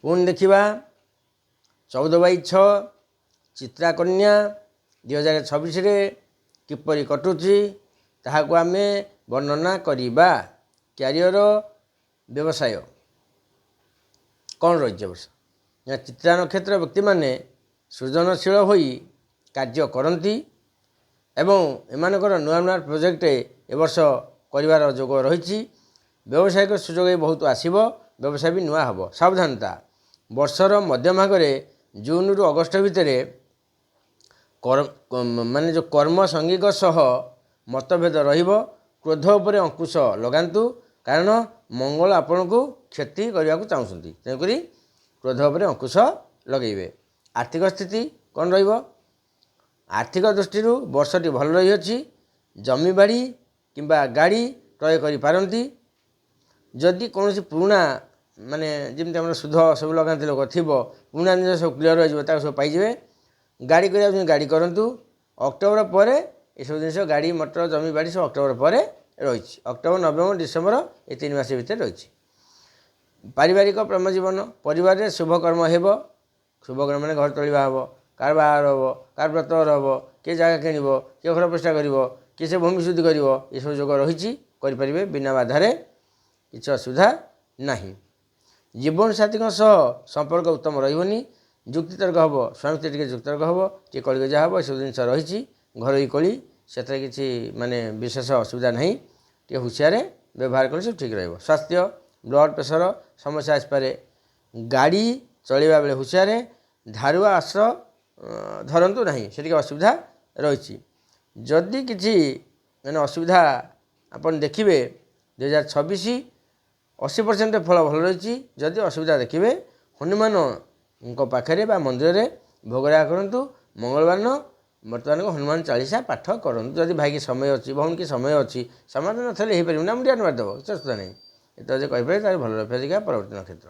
पुणी देखा 14/6 चित्राकन्या 2026 किपरि कटुची ताहाको आमे वर्णना करिबा। क्यारियर व्यवसाय कौन रही वर्ष चित्रा नक्षत्र व्यक्ति माने सृजनशील होई कार्य करती एवं एमानकर नुआ नुआ प्रोजेक्ट ए वर्ष करिवार जोग रही। व्यावसायिक सुजोग बहुत आसीबो, व्यवसाय भी नुआ हबो। सावधानता वर्षर मध्य भागरे जून रु अगस्त भितर माने जो कर्म संगिक सह मतभेद रहिबो। क्रोध उपर अंकुश लगांतु कारण मंगल आपण को क्षति करने को चाहते तेणुक क्रोध उपर अंकुश लगेबे। आर्थिक स्थिति कौन रहिबो? आर्थिक दृष्टि वर्षटी भल रही अछि। जमी बाड़ी किंबा गाड़ी क्रय करि पारंती। जदि कौन पुराणा माने जमी आम सुध सब लगाते लोक थी पुराणा जिन सब क्लीयर हो सब पाइबे। गाड़ी करा गाड़ी करूँ। अक्टोबर पर यह सब जिन गाड़ी मोटर जमी बाड़ी सब अक्टोबर पर रही। अक्टोबर नवेम्बर डिसेम्बर ये 3 मास भितर रही। पारिवारिक प्रेम जीवन परिवार में शुभकर्म हेब। शुभकर्म मैंने घर तोड़ा हम, कार बाहर हम, कार व्रतघर हम, किए जगह किणव, किए घर प्रतिष्ठा कर, किए से भूमि शुद्धि कर, ये सब जोग रही करें बिना बाधार किसी असुविधा नहीं। जीवन साथी संपर्क उत्तम रही। जुक्तितर्क हम स्वामी टी जुक्तितर्क हम टी कलिगजा हम सब जिन रही। घर कली से किसी माने विशेष असुविधा नहीं। टे हुशियार व्यवहार कले सब ठीक रहिबो। स्वास्थ्य ब्लड प्रेशर समस्या आसपे। गाड़ी चलवा बेले हुशियार धारुआ आश्र धरतु ना से असुविधा रही। जदि किसी मैंने असुविधा आपन देखिए 2026 80% फल भल रही। जदि असुविधा देखिए हनुमान पाखे बा मंदिर में भोगरा करूँ। मंगलवार बर्तमान को हनुमान चालीसा पाठ करूँ। जदि भाई की समय अच्छी भौन की समय अच्छी समाधान ना हो पार ना मुझे मारिदेव किसी असुविधा नहीं। ये कहीपे भल रही परवर्ती नक्षत्र।